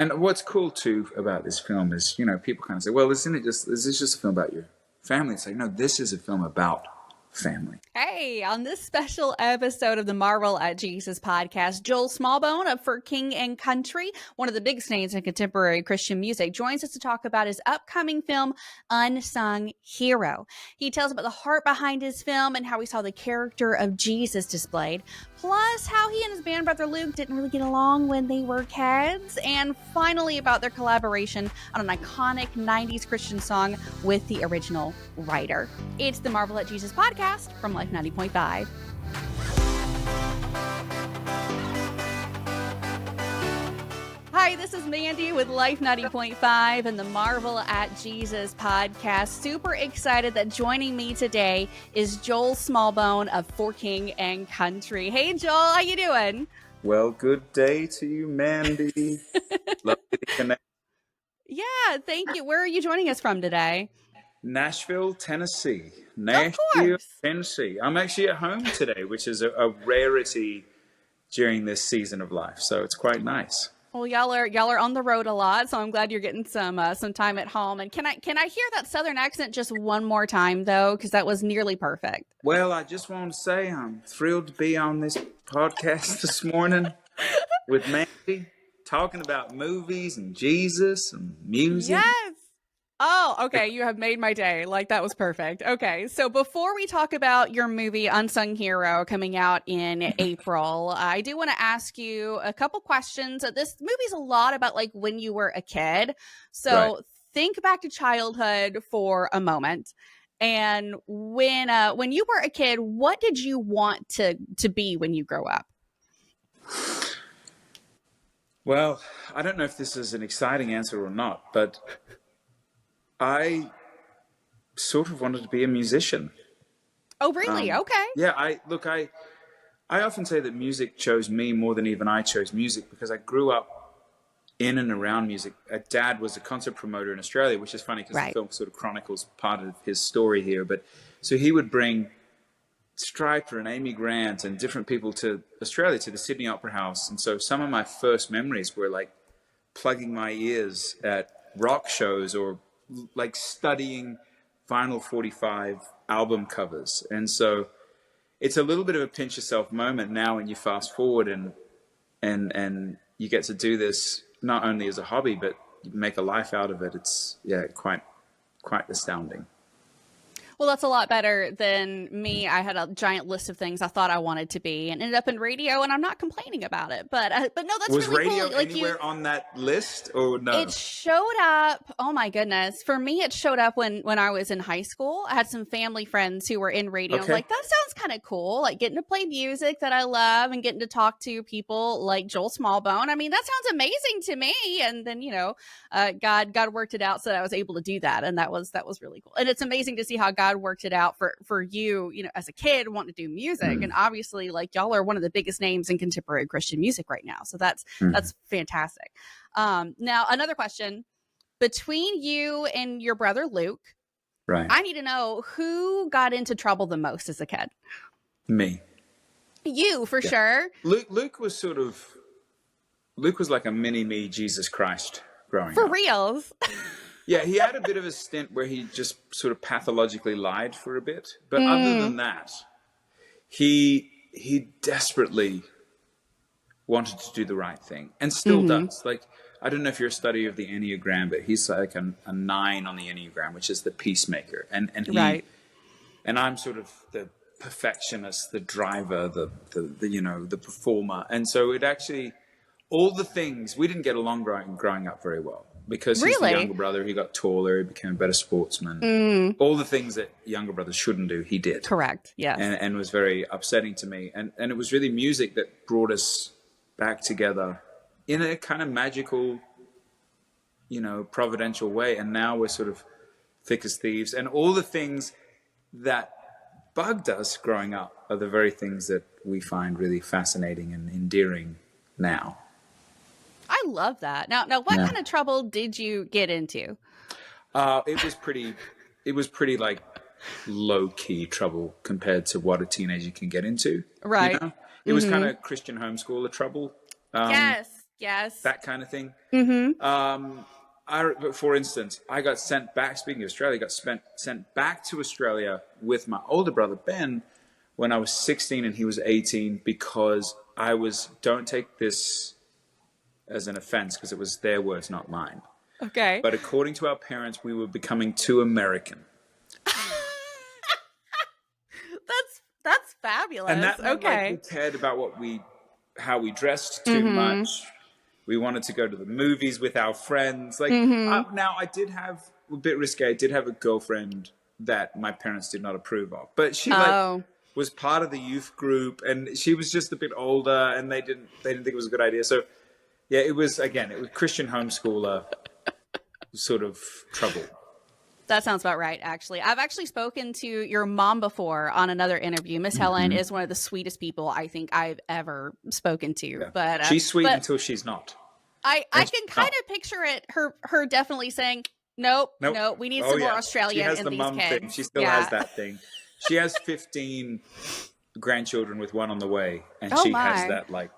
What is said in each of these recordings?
And what's cool too about this film is, people kind of say, well, is this just a film about your family? It's like, no, this is a film about family. Hey, on this special episode of the Marvel at Jesus podcast, Joel Smallbone of For King and Country, one of the biggest names in contemporary Christian music, joins us to talk about his upcoming film, Unsung Hero. He tells about the heart behind his film and how he saw the character of Jesus displayed, plus how he and his band brother Luke didn't really get along when they were kids, and finally about their collaboration on an iconic 90s Christian song with the original writer. It's the Marvel at Jesus podcast from Life 90.5. Hi, this is Mandy with Life 90.5 and the Marvel at Jesus podcast. Super excited that joining me today is Joel Smallbone of For King and Country. Hey, Joel, how you doing? Well, good day to you, Mandy. Lovely to connect. Yeah, thank you. Where are you joining us from today? Nashville, Tennessee. Of course. Tennessee. I'm actually at home today, which is a rarity during this season of life. So it's quite nice. Well, y'all are on the road a lot, so I'm glad you're getting some time at home. And can I hear that Southern accent just one more time, though, because that was nearly perfect. Well, I just want to say I'm thrilled to be on this podcast this morning with Mandy, talking about movies and Jesus and music. Yes. Oh, okay. You have made my day. Like, that was perfect. Okay. So before we talk about your movie, Unsung Hero, coming out in April, I do want to ask you a couple questions. This movie's a lot about like when you were a kid. So Think back to childhood for a moment. And when you were a kid, what did you want to be when you grow up? Well, I don't know if this is an exciting answer or not, but I sort of wanted to be a musician. Oh, really? Okay. Yeah, I often say that music chose me more than even I chose music because I grew up in and around music. Dad was a concert promoter in Australia, which is funny because the film sort of chronicles part of his story here. But so he would bring Stryper and Amy Grant and different people to Australia, to the Sydney Opera House. And so some of my first memories were like plugging my ears at rock shows or like studying Vinyl 45 album covers. And so it's a little bit of a pinch yourself moment now when you fast forward and you get to do this not only as a hobby, but make a life out of it. It's quite astounding. Well, that's a lot better than me. I had a giant list of things I thought I wanted to be and ended up in radio, and I'm not complaining about it. But no, that's was really radio cool. Like anywhere on that list or no? It showed up. Oh my goodness! For me, it showed up when I was in high school. I had some family friends who were in radio. Okay. Like, that sounds kind of cool. Like getting to play music that I love and getting to talk to people like Joel Smallbone. I mean, that sounds amazing to me. And then God worked it out so that I was able to do that, and that was really cool. And it's amazing to see how God worked it out for you, as a kid wanting to do music. And obviously, like, y'all are one of the biggest names in contemporary Christian music right now. So that's fantastic. Now, another question. Between you and your brother Luke, I need to know who got into trouble the most as a kid. Me. You, for sure. Luke was like a mini me Jesus Christ growing up. For reals. Yeah, he had a bit of a stint where he just sort of pathologically lied for a bit. But other than that, he desperately wanted to do the right thing and still does. Like, I don't know if you're a study of the Enneagram, but he's like a 9 on the Enneagram, which is the peacemaker. And I'm sort of the perfectionist, the driver, the performer. And so it actually, all the things, we didn't get along growing up very well. Because he's the younger brother, he got taller, he became a better sportsman. All the things that younger brothers shouldn't do, he did. Correct, yes. And was very upsetting to me. And it was really music that brought us back together in a kind of magical, providential way. And now we're sort of thick as thieves. And all the things that bugged us growing up are the very things that we find really fascinating and endearing now. I love that. Now, what kind of trouble did you get into? It was pretty like low key trouble compared to what a teenager can get into. Right. It was kind of Christian homeschooler trouble. Yes. Yes. that kind of thing. Mm-hmm. For instance, I got sent back, speaking of Australia, sent back to Australia with my older brother, Ben, when I was 16 and he was 18, because don't take this as an offense, because it was their words, not mine. Okay. But according to our parents, we were becoming too American. That's fabulous. And that meant, like, we Okay. cared about how we dressed too Mm-hmm. much. We wanted to go to the movies with our friends. Like, Mm-hmm. now I did have, a bit risque, I did have a girlfriend that my parents did not approve of. But she, like, Oh. was part of the youth group, and she was just a bit older, and they didn't think it was a good idea. So, yeah, it was Christian homeschooler sort of trouble. That sounds about right, actually. I've actually spoken to your mom before on another interview. Miss Helen is one of the sweetest people I think I've ever spoken to. Yeah. But she's sweet until she's not. I can kind of picture it. Her definitely saying, "Nope, nope. We need some more Australian She has in the these mum kids." thing. She still has that thing. She has 15 grandchildren with one on the way, and she has that, like,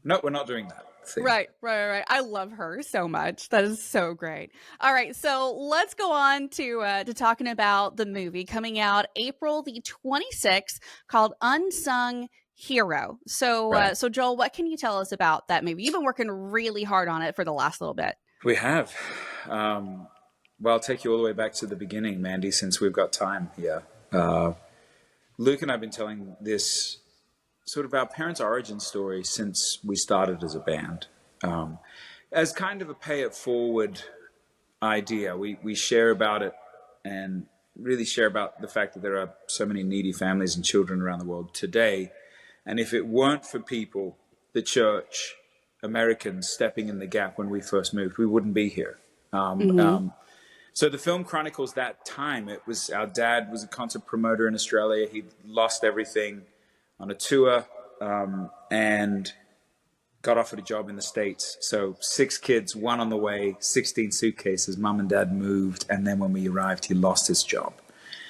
no, we're not doing that thing. Right. I love her so much. That is so great. All right, so let's go on to talking about the movie coming out April the 26th, called Unsung Hero. So, so Joel, what can you tell us about that movie? You've been working really hard on it for the last little bit. We have. Well, I'll take you all the way back to the beginning, Mandy, since we've got time here. Luke and I have been telling this sort of our parents' origin story since we started as a band. As kind of a pay it forward idea, we share about it and really share about the fact that there are so many needy families and children around the world today. And if it weren't for people, the church, Americans stepping in the gap when we first moved, we wouldn't be here. So the film chronicles that time. It was, our dad was a concert promoter in Australia. He lost everything on a tour and got offered a job in the States. So 6 kids, 1 on the way, 16 suitcases. Mom and dad moved, and then when we arrived, he lost his job.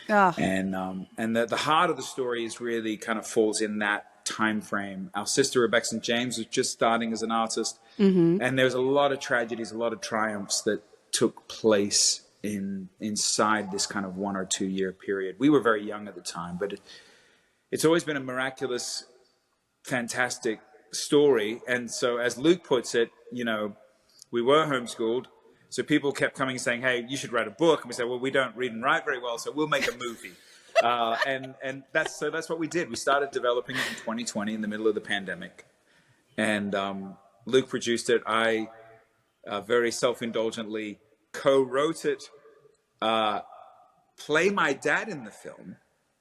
And the heart of the story is really kind of falls in that time frame. Our sister Rebecca St. James was just starting as an artist, and there's a lot of tragedies, a lot of triumphs that took place inside this kind of 1 or 2 year period. We were very young at the time, but it's always been a miraculous, fantastic story. And so, as Luke puts it, we were homeschooled, so people kept coming and saying, "Hey, you should write a book." And we said, "Well, we don't read and write very well, so we'll make a movie." And that's what we did. We started developing it in 2020 in the middle of the pandemic, and Luke produced it. I very self-indulgently co-wrote it. Play my dad in the film,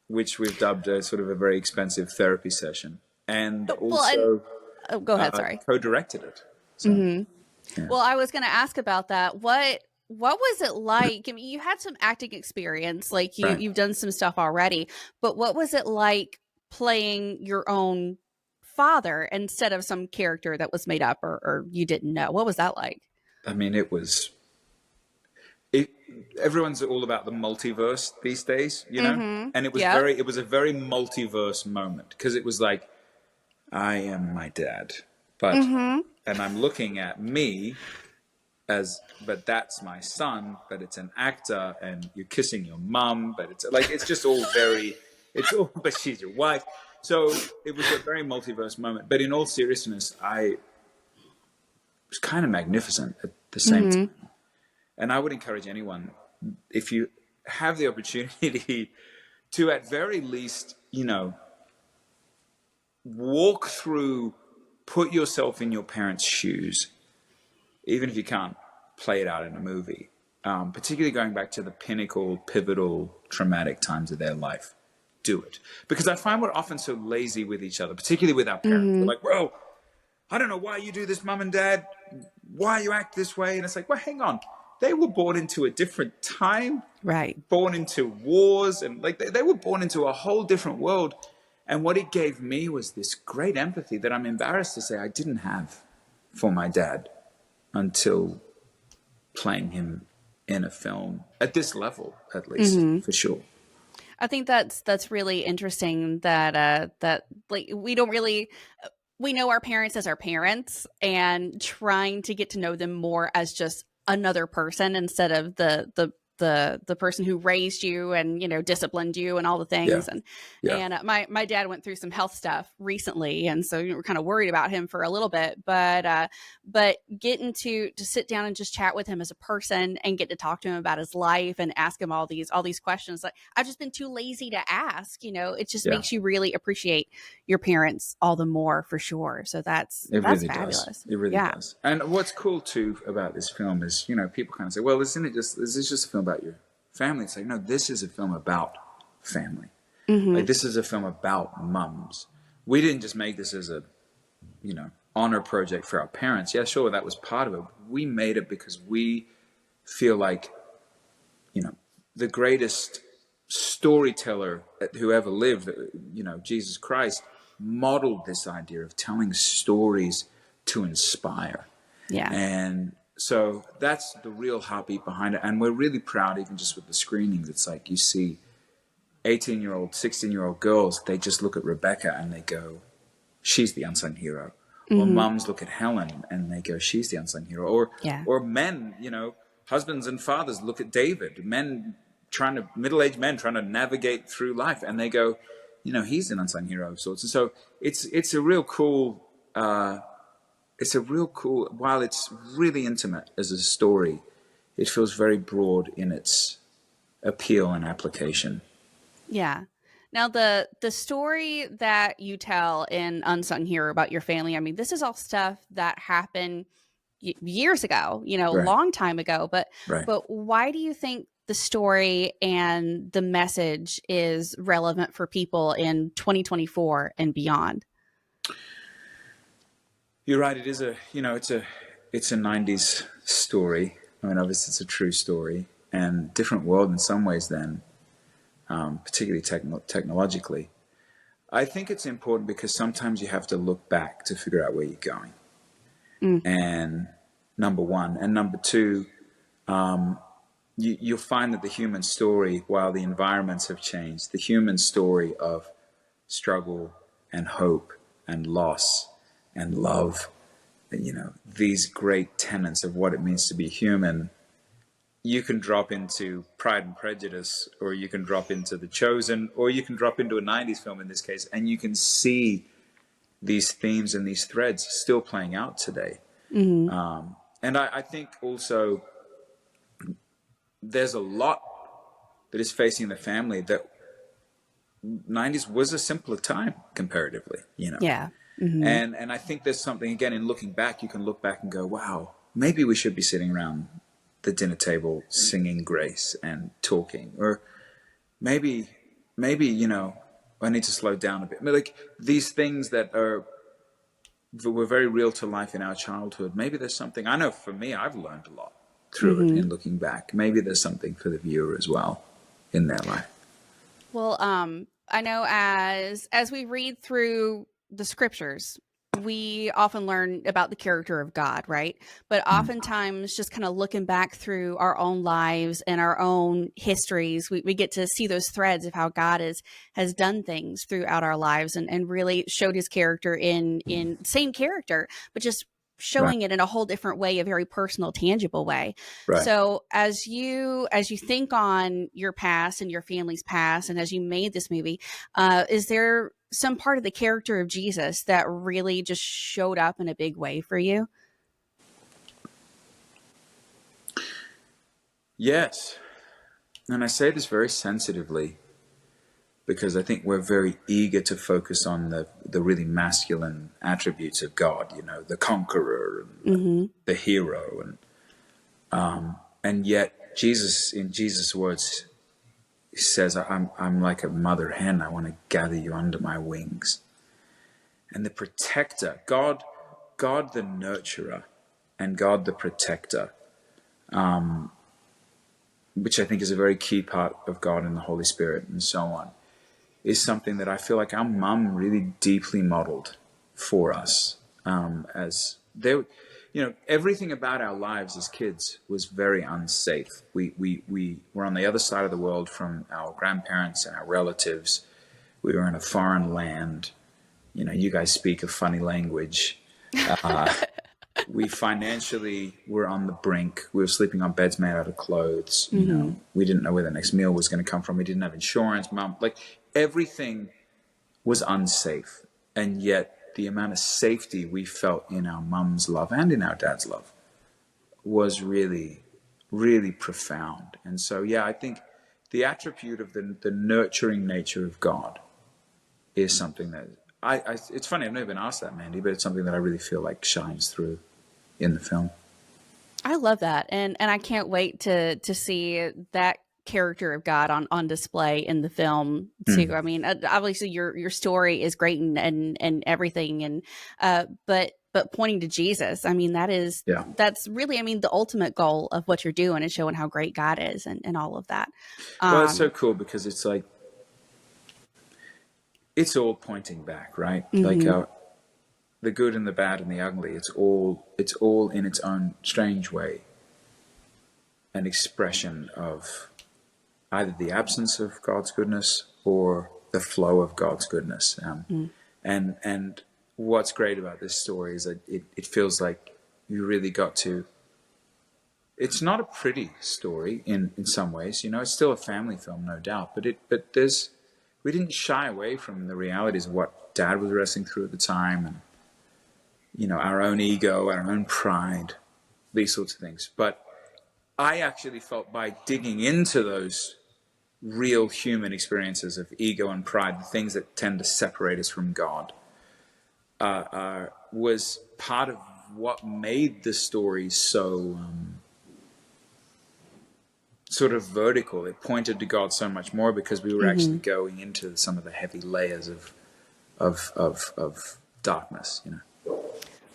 which we've dubbed a sort of a very expensive therapy session, and also go ahead. Sorry, co-directed it. So, Well, I was going to ask about that. What was it like? I mean, you had some acting experience, like you've done some stuff already, but what was it like playing your own father instead of some character that was made up or you didn't know? What was that like? I mean, everyone's all about the multiverse these days, and it was it was a very multiverse moment, because it was like, I am my dad, but and I'm looking at me but that's my son, but it's an actor, and you're kissing your mum, but it's like, it's just all but she's your wife. So it was a very multiverse moment, but in all seriousness, it was kind of magnificent at the same time. And I would encourage anyone, if you have the opportunity, to at very least, walk through, put yourself in your parents' shoes, even if you can't play it out in a movie, particularly going back to the pinnacle, pivotal, traumatic times of their life. Do it. Because I find we're often so lazy with each other, particularly with our parents. We're like, "Bro, I don't know why you do this, mom and dad. Why you act this way?" And it's like, well, hang on. They were born into a different time, born into wars, and like they were born into a whole different world. And what it gave me was this great empathy that I'm embarrassed to say I didn't have for my dad until playing him in a film at this level, at least, for sure. I think that's really interesting that like we don't really we know our parents as our parents, and trying to get to know them more as just another person instead of the person who raised you and, disciplined you and all the Yeah. things. And Yeah. my dad went through some health stuff recently, and so we're kind of worried about him for a little bit. But getting to sit down and just chat with him as a person and get to talk to him about his life and ask him all these questions that I've just been too lazy to ask. It just Yeah. makes you really appreciate your parents all the more, for sure. So that's really fabulous. does. It really does. And what's cool too about this film is, people kind of say, well, is this just a film about your family? It's like, no, this is a film about family. Mm-hmm. Like, this is a film about mums. We didn't just make this as a, honor project for our parents. Yeah, sure, that was part of it. We made it because we feel like, the greatest storyteller who ever lived, Jesus Christ, modeled this idea of telling stories to inspire. Yeah. And so that's the real heartbeat behind it. And we're really proud, even just with the screenings. It's like you see 18-year-old, 16-year-old girls, they just look at Rebecca and they go, she's the unsung hero. Mm-hmm. Or mums look at Helen and they go, she's the unsung hero. Or men, husbands and fathers look at David. Middle-aged men trying to navigate through life, and they go, he's an unsung hero of sorts. And so it's a real cool, while it's really intimate as a story, it feels very broad in its appeal and application. Yeah. Now, the story that you tell in Unsung Hero about your family, I mean, this is all stuff that happened years ago, a long time ago. But why do you think the story and the message is relevant for people in 2024 and beyond? You're right. It is it's a 90s story. I mean, obviously it's a true story, and different world in some ways then, particularly technologically. I think it's important because sometimes you have to look back to figure out where you're going. And number one. And number two, you'll find that the human story, while the environments have changed, the human story of struggle and hope and loss and love, these great tenets of what it means to be human, you can drop into Pride and Prejudice, or you can drop into The Chosen, or you can drop into a 90s film in this case, and you can see these themes and these threads still playing out today. Mm-hmm. And I think also there's a lot that is facing the family that 90s was a simpler time comparatively, Yeah. Mm-hmm. And I think there's something, again, in looking back, you can look back and go, wow, maybe we should be sitting around the dinner table singing grace and talking, or maybe I need to slow down a bit. Like, these things that were very real to life in our childhood, maybe there's something, I know for me, I've learned a lot through it in looking back. Maybe there's something for the viewer as well in their life. Well, I know as we read through the scriptures, we often learn about the character of God, right? But oftentimes, just kind of looking back through our own lives and our own histories, we get to see those threads of how God has done things throughout our lives, and really showed his character in same character, but just showing it in a whole different way, a very personal, tangible way. Right. So as you think on your past and your family's past, and as you made this movie, is there some part of the character of Jesus that really just showed up in a big way for you? Yes. And I say this very sensitively, because I think we're very eager to focus on the really masculine attributes of God, the conqueror and the hero. And yet Jesus, in Jesus' words, he says, I'm like a mother hen. I want to gather you under my wings. And the protector, God the nurturer, and God the protector, which I think is a very key part of God and the Holy Spirit and so on, is something that I feel like our mum really deeply modeled for us. As they, everything about our lives as kids was very unsafe. We were on the other side of the world from our grandparents and our relatives. We were in a foreign land. you guys speak a funny language. We financially were on the brink. We were sleeping on beds made out of clothes. We didn't know where the next meal was going to come from. We didn't have insurance. Mom, everything was unsafe. And yet the amount of safety we felt in our mum's love and in our dad's love was really, really profound. And so, yeah, I think the attribute of the nurturing nature of God is something that it's funny, I've never been asked that, Mandy, but it's something that I really feel like shines through in the film. I love that. And I can't wait to see that character of God on display in the film too. I mean, obviously your story is great and everything. And, but pointing to Jesus, I mean, that's really, I mean, the ultimate goal of what you're doing is showing how great God is and all of that. Well, it's so cool because it's like, it's all pointing back, right? Like the good and the bad and the ugly, it's all in its own strange way an expression of either the absence of God's goodness or the flow of God's goodness. And what's great about this story is that it feels like you really got to, it's not a pretty story in some ways, it's still a family film, no doubt, but we didn't shy away from the realities of what Dad was wrestling through at the time, and our own ego, our own pride, these sorts of things. But I actually felt by digging into those real human experiences of ego and pride, the things that tend to separate us from God, was part of what made the story so sort of vertical. It pointed to God so much more because we were actually going into some of the heavy layers of darkness,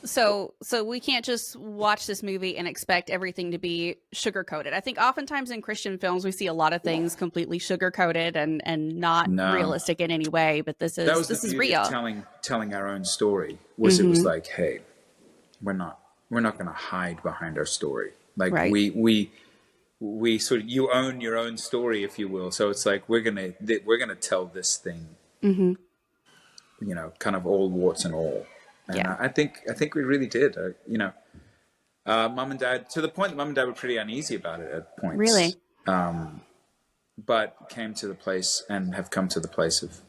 So we can't just watch this movie and expect everything to be sugar-coated. I think oftentimes in Christian films, we see a lot of things completely sugar-coated and not realistic in any way, but this is real. Of telling our own story was it was like, hey, we're not going to hide behind our story. Like we sort of, you own your own story, if you will. So it's like, we're going to tell this thing, kind of all warts and all. And I think we really did, Mum and Dad, to the point that Mum and Dad were pretty uneasy about it at points. Really? But came to the place and have come to the place of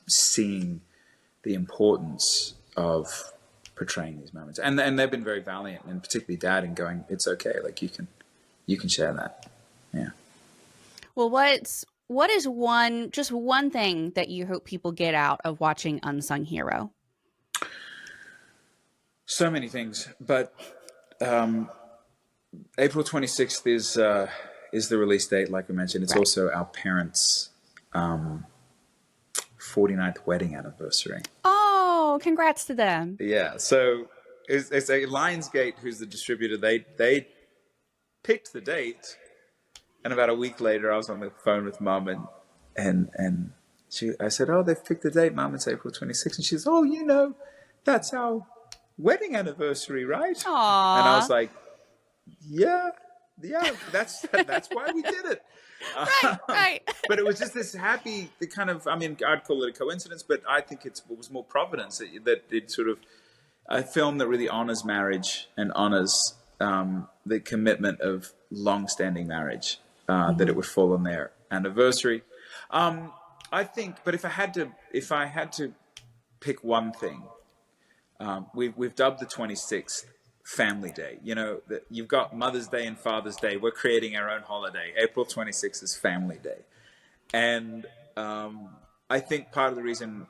seeing the importance of portraying these moments. And they've been very valiant, and particularly Dad, in going, it's okay. Like you can share that. Yeah. Well, what is one thing that you hope people get out of watching Unsung Hero? So many things, but April 26th is the release date, like we mentioned. It's also our parents' 49th wedding anniversary. Oh, congrats to them. Yeah, so it's a Lionsgate, who's the distributor. They picked the date, and about a week later, I was on the phone with Mum, and I said, "Oh, they've picked the date, Mum. It's April 26th." And she says, "Oh, that's our wedding anniversary, right?" Aww. And I was like, yeah, that's why we did it. Right. But it was just this happy, I'd call it a coincidence, but I think it was more providence that it sort of a film that really honors marriage and honors the commitment of long-standing marriage, that it would fall on their anniversary. I think, but if I had to pick one thing, we've dubbed the 26th Family Day. You've got Mother's Day and Father's Day. We're creating our own holiday. April 26th is Family Day. And I think part of the reason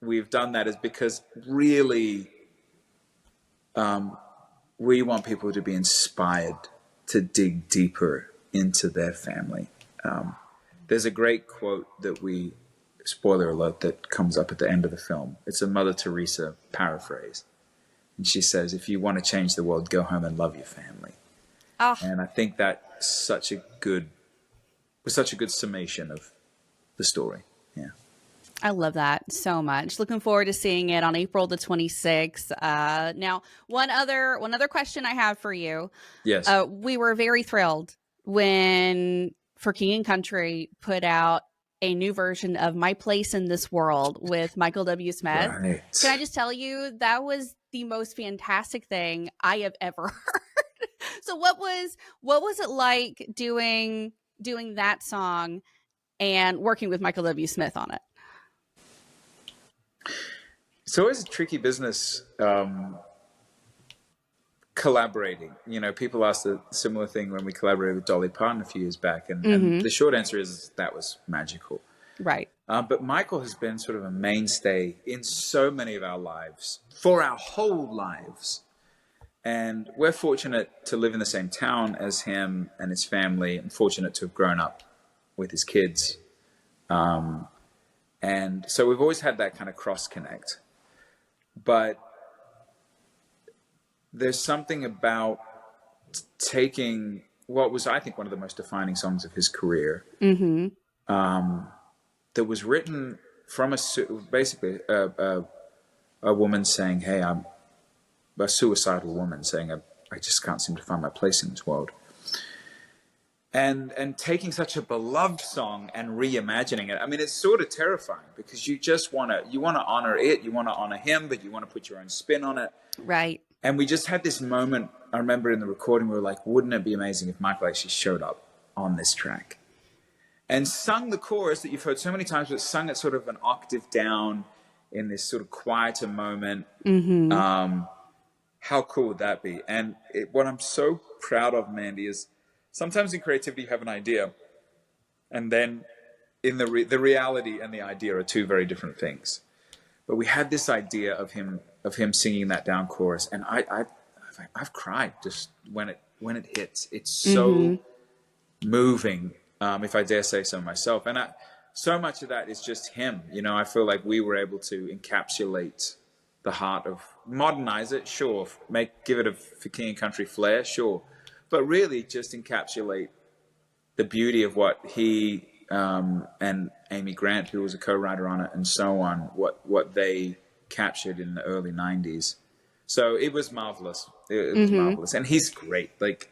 we've done that is because really we want people to be inspired to dig deeper into their family. There's a great quote that spoiler alert, that comes up at the end of the film. It's a Mother Teresa paraphrase. And she says, if you want to change the world, go home and love your family. Oh. And I think that was such a good summation of the story. Yeah. I love that so much. Looking forward to seeing it on April the 26th. Now, one other question I have for you. Yes. We were very thrilled when For King and Country put out a new version of My Place in This World with Michael W. Smith. Right. Can I just tell you, that was the most fantastic thing I have ever heard. So what was it like doing that song and working with Michael W. Smith on it? It's always a tricky business, collaborating. You know, people asked a similar thing when we collaborated with Dolly Parton a few years back, and the short answer is that was magical. Right. But Michael has been sort of a mainstay in so many of our lives, for our whole lives. And we're fortunate to live in the same town as him and his family, and fortunate to have grown up with his kids. And so we've always had that kind of cross connect. But there's something about taking what was, I think, one of the most defining songs of his career, that was written from basically a woman saying, hey, I'm a suicidal woman saying, I just can't seem to find my place in this world. And taking such a beloved song and reimagining it. I mean, it's sort of terrifying because you just want to honor it. You want to honor him, but you want to put your own spin on it. Right. And we just had this moment. I remember in the recording, we were like, wouldn't it be amazing if Michael actually showed up on this track and sung the chorus that you've heard so many times, but sung it sort of an octave down in this sort of quieter moment. How cool would that be? And what I'm so proud of, Mandy, is sometimes in creativity you have an idea, and then in the reality and the idea are two very different things. But we had this idea of him singing that down chorus, and I've cried just when it hits. It's so moving, if I dare say so myself. And so much of that is just him. You know, I feel like we were able to encapsulate the heart of, modernize it, sure, give it a For King and Country flair, sure, but really just encapsulate the beauty of what he and Amy Grant, who was a co-writer on it, and so on, what they captured in the early 90s. So it was marvelous. It was marvelous. And he's great. Like,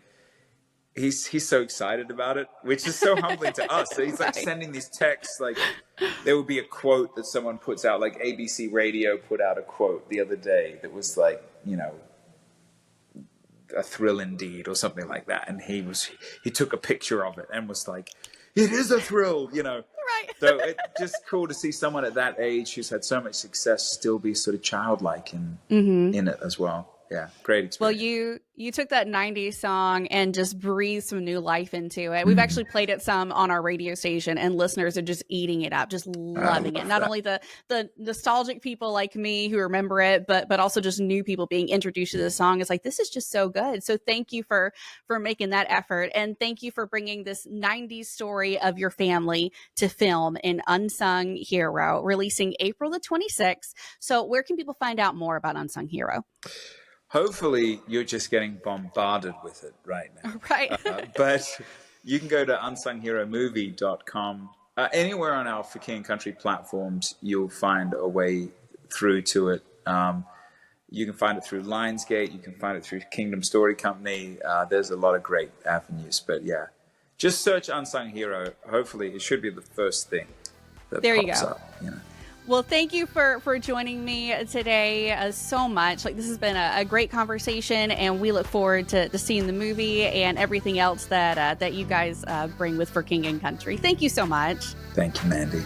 he's so excited about it, which is so humbling to us. So he's like sending these texts, like there would be a quote that someone puts out, like ABC Radio put out a quote the other day that was like, you know, a thrill indeed or something like that. And he took a picture of it and was like, it is a thrill, you know. Right. So it's just cool to see someone at that age who's had so much success still be sort of childlike in it as well. Yeah, great experience. Well, you took that 90s song and just breathed some new life into it. We've actually played it some on our radio station, and listeners are just eating it up, just loving it. Not only the nostalgic people like me who remember it, but also just new people being introduced to the song. It's like, this is just so good. So thank you for making that effort, and thank you for bringing this 90s story of your family to film in Unsung Hero, releasing April the 26th. So where can people find out more about Unsung Hero? Hopefully you're just getting bombarded with it right now. Right. But you can go to unsungheromovie.com. Anywhere on our For King and Country platforms, you'll find a way through to it. You can find it through Lionsgate. You can find it through Kingdom Story Company. There's a lot of great avenues. But yeah, just search Unsung Hero. Hopefully it should be the first thing that pops up. You know? Well, thank you for joining me today so much. Like, this has been a great conversation, and we look forward to seeing the movie and everything else that you guys bring with For King and Country. Thank you so much. Thank you, Mandy.